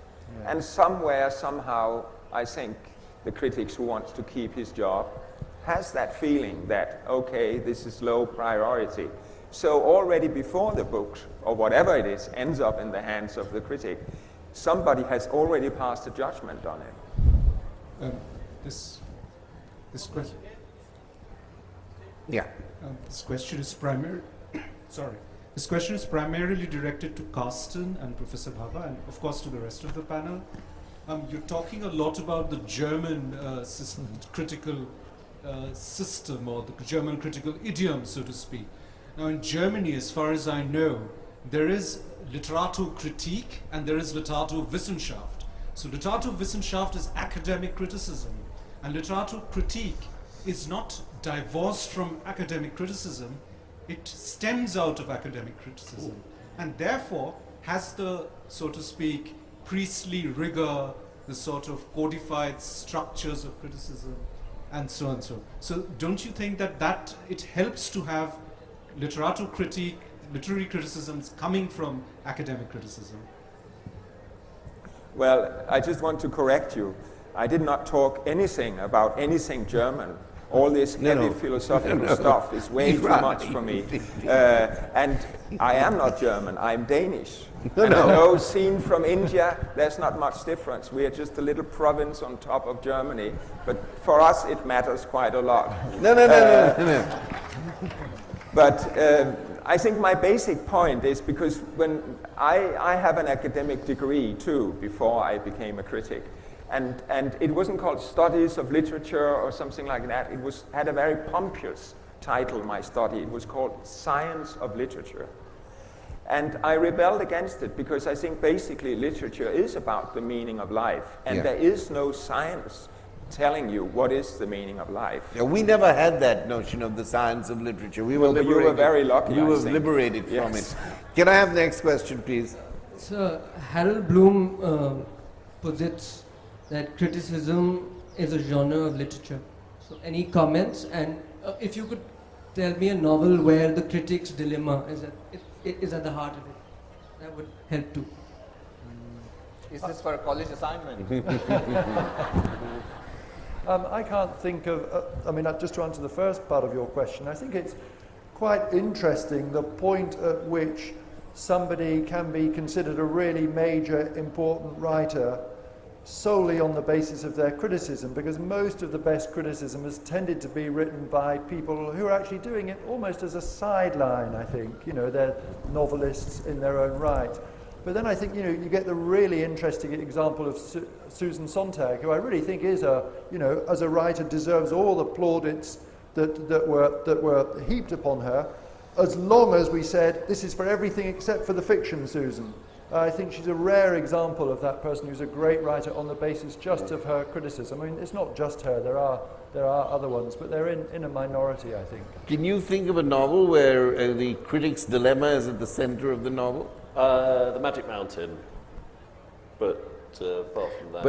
Speaker 7: Yeah. And somewhere, somehow, I think the critics who wants to keep his job has that feeling that, okay, this is low priority. So already before the book, or whatever it is, ends up in the hands of the critic, somebody has already passed a judgment on it.
Speaker 10: This question.
Speaker 2: Yeah.
Speaker 10: This question is This question is primarily directed to Carsten and Professor Bhabha, and of course to the rest of the panel. You're talking a lot about the German critical system, or the German critical idiom, so to speak. Now in Germany, as far as I know, there is Literaturkritik and there is Literaturwissenschaft. So Literaturwissenschaft is academic criticism, and Literaturkritik is not divorced from academic criticism, it stems out of academic criticism, and therefore has the, so to speak, priestly rigor, the sort of codified structures of criticism, and so on. So don't you think that it helps to have literary criticisms coming from academic criticism?
Speaker 7: Well, I just want to correct you. I did not talk anything about anything German. All this heavy philosophical stuff is way too much for me. And I am not German, I'm Danish. And I know, seen from India, there's not much difference. We are just a little province on top of Germany. But for us, it matters quite a lot.
Speaker 2: No.
Speaker 7: But I think my basic point is because when I have an academic degree too, before I became a critic. And it wasn't called Studies of Literature or something like that. It had a very pompous title, my study. It was called Science of Literature. And I rebelled against it because I think basically literature is about the meaning of life. And there is no science telling you what is the meaning of life.
Speaker 2: Yeah, we never had that notion of the science of literature. We were liberated.
Speaker 7: You were very lucky,
Speaker 2: We were liberated from it. Can I have the next question, please?
Speaker 11: So Harold Bloom posits that criticism is a genre of literature. So any comments? And if you could tell me a novel where the critic's dilemma is at the heart of it, that would help too.
Speaker 4: Is this for a college assignment?
Speaker 3: I can't think of, just to answer the first part of your question, I think it's quite interesting the point at which somebody can be considered a really major, important writer solely on the basis of their criticism, because most of the best criticism has tended to be written by people who are actually doing it almost as a sideline, I think. You know, they're novelists in their own right. But then I think, you get the really interesting example of Susan Sontag, who I really think is as a writer, deserves all the plaudits that were heaped upon her, as long as we said, this is for everything except for the fiction, Susan. I think she's a rare example of that person who's a great writer on the basis just of her criticism. I mean, it's not just her, there are other ones, but they're in a minority, I think.
Speaker 2: Can you think of a novel where the critic's dilemma is at the center of the novel?
Speaker 5: The Magic Mountain. But apart from that,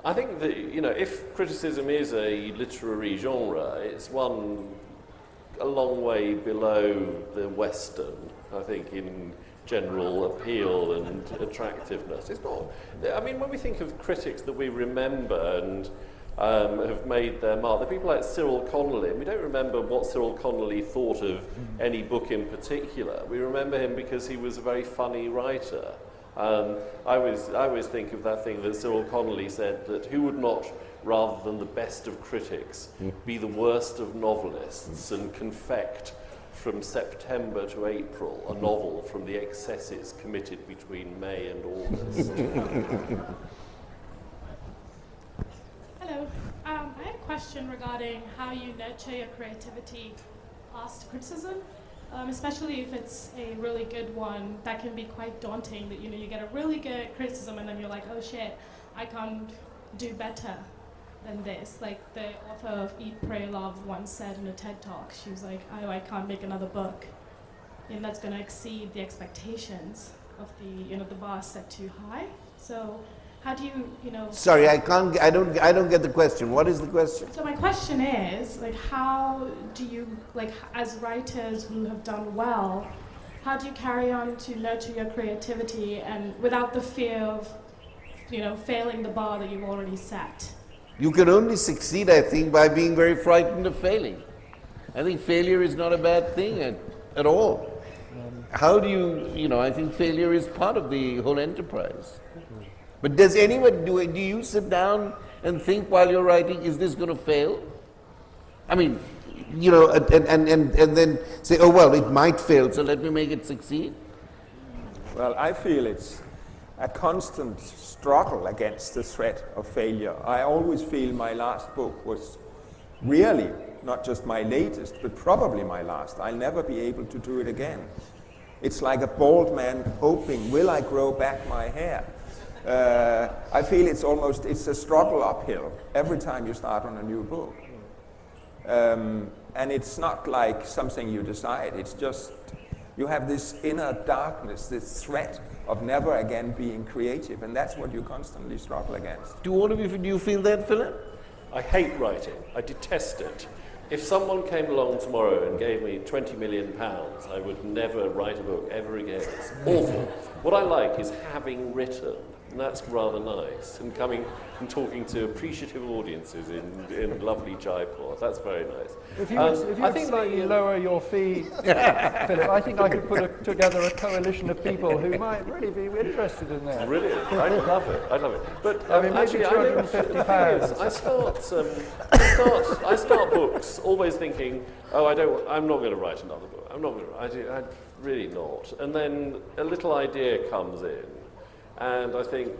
Speaker 5: I think that, if criticism is a literary genre, it's one a long way below the Western, I think, in general appeal and attractiveness. It's not, when we think of critics that we remember and have made their mark, there are people like Cyril Connolly, and we don't remember what Cyril Connolly thought of any book in particular. We remember him because he was a very funny writer. I always think of that thing that Cyril Connolly said, that who would not, rather than the best of critics, be the worst of novelists and confect from September to April a novel from the excesses committed between May and August.
Speaker 12: Hello. I had a question regarding how you nurture your creativity past criticism, especially if it's a really good one. That can be quite daunting, that you get a really good criticism and then you're like, oh shit, I can't do better than this. Like the author of Eat, Pray, Love once said in a TED Talk, she was like, oh, I can't make another book, and that's going to exceed the expectations of the bar set too high. So how do you,
Speaker 2: Sorry, I don't get the question. What is the question?
Speaker 12: So my question is, how do you, as writers who have done well, how do you carry on to nurture your creativity and without the fear of, failing the bar that you've already set?
Speaker 2: You can only succeed, I think, by being very frightened of failing. I think failure is not a bad thing at all. How do you, I think failure is part of the whole enterprise. But does anyone do it? Do you sit down and think while you're writing, is this going to fail? I mean, and then say, oh, well, it might fail, so let me make it succeed?
Speaker 7: Well, I feel it's a constant struggle against the threat of failure. I always feel my last book was really not just my latest, but probably my last. I'll never be able to do it again. It's like a bald man hoping, will I grow back my hair? I feel it's a struggle uphill every time you start on a new book. And it's not like something you decide, it's just you have this inner darkness, this threat of never again being creative, and that's what you constantly struggle against.
Speaker 2: Do all of you, do you feel that, Philip?
Speaker 5: I hate writing. I detest it. If someone came along tomorrow and gave me £20 million, I would never write a book ever again. It's awful. What I like is having written, and that's rather nice, and coming and talking to appreciative audiences in lovely Jaipur. That's very nice.
Speaker 3: If you would slightly lower your fee, Philip, I think I could put together a coalition of people who might really be interested in that.
Speaker 5: Brilliant. I love it. I love it. But
Speaker 3: I mean, maybe
Speaker 5: actually,
Speaker 3: £250.
Speaker 5: I start books always thinking, I'm not going to write another book. I'm really not. And then a little idea comes in, and I think,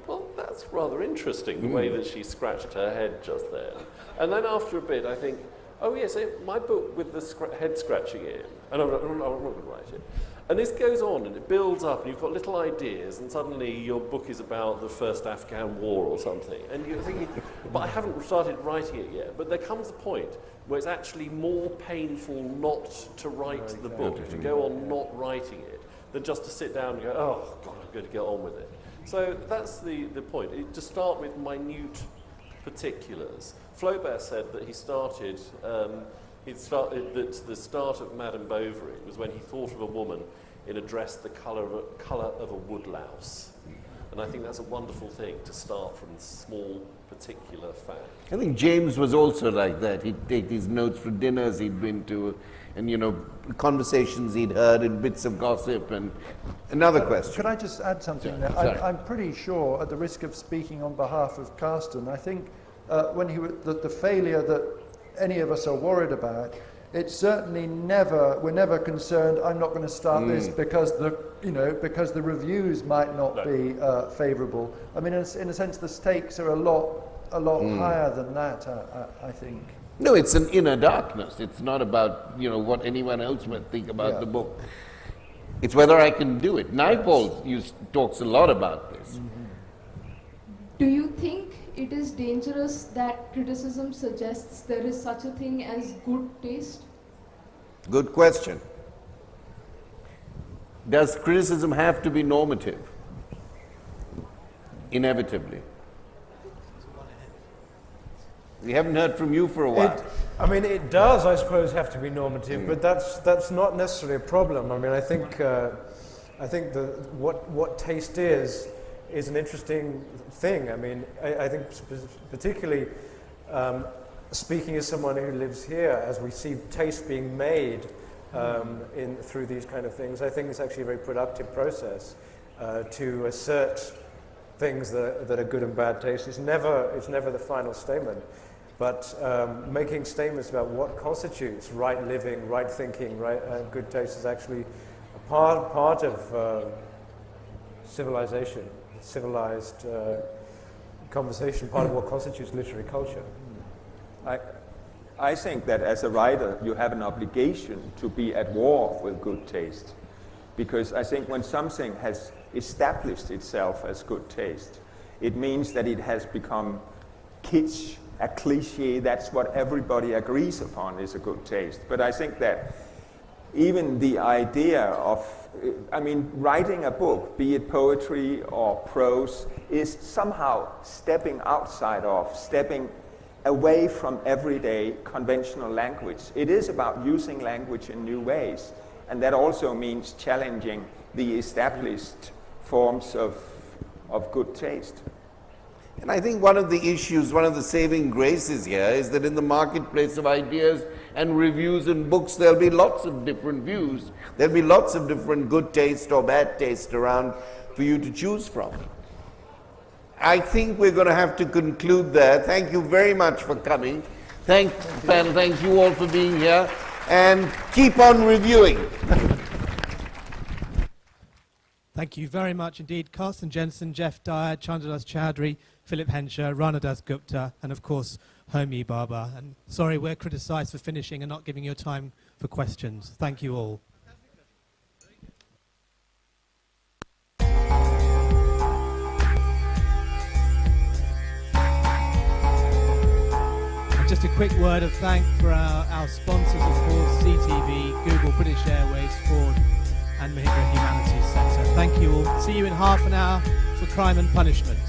Speaker 5: well, that's rather interesting, the way that she scratched her head just then. And then after a bit, I think, oh yes, my book with the head scratching in, and I'm not going to write it. And this goes on, and it builds up, and you've got little ideas, and suddenly your book is about the first Afghan war or something. And you're thinking, but I haven't started writing it yet. But there comes a point where it's actually more painful not to write the book, to go on not writing it, than just to sit down and go, oh, God, I'm going to get on with it. So that's the point, to start with minute particulars. Flaubert said that he started, that the start of Madame Bovary was when he thought of a woman in a dress the colour of a woodlouse. And I think that's a wonderful thing, to start from small, particular fact.
Speaker 2: I think James was also like that. He'd take these notes from dinners he'd been to, and conversations he'd heard and bits of gossip. And another question.
Speaker 3: Could I just add something there? I'm pretty sure, at the risk of speaking on behalf of Carsten, I think when the failure that any of us are worried about, it's certainly we're never concerned, I'm not going to start this because the reviews might not be favourable. I mean, in a sense, the stakes are a lot higher than that, I think.
Speaker 2: No, it's an inner darkness. It's not about, what anyone else might think about the book. It's whether I can do it. Naipaul talks a lot about this.
Speaker 13: Do you think it is dangerous that criticism suggests there is such a thing as good taste?
Speaker 2: Good question. Does criticism have to be normative? Inevitably. We haven't heard from you for a while.
Speaker 6: It does, I suppose, have to be normative, but that's not necessarily a problem. I mean, I think what taste is an interesting thing. I mean, I think particularly speaking as someone who lives here, as we see taste being made through these kind of things, I think it's actually a very productive process to assert things that are good and bad taste. It's never the final statement, but making statements about what constitutes right living, right thinking, good taste is actually a part of civilization, civilized conversation, part of what constitutes literary culture.
Speaker 7: I think that as a writer, you have an obligation to be at war with good taste, because I think when something has established itself as good taste, it means that it has become kitsch, a cliche. That's what everybody agrees upon is a good taste. But I think that even the idea of, writing a book, be it poetry or prose, is somehow stepping away from everyday conventional language. It is about using language in new ways, and that also means challenging the established forms of good taste.
Speaker 2: And I think one of the issues, one of the saving graces here is that in the marketplace of ideas and reviews and books, there'll be lots of different views. There'll be lots of different good taste or bad taste around for you to choose from. I think we're going to have to conclude there. Thank you very much for coming. Thank you all for being here, and keep on reviewing.
Speaker 1: Thank you very much indeed, Carsten, Jensen, Geoff, Dyer, Chandrahas, Choudhury, Philip Hensher, Rana Dasgupta, and of course, Homi, Bhabha. And sorry, we're criticised for finishing and not giving you time for questions. Thank you all. just a quick word of thanks for our sponsors, of course, CTV, Google, British Airways, Ford, and Mahindra Humanities Centre. Thank you all. See you in half an hour for Crime and Punishment.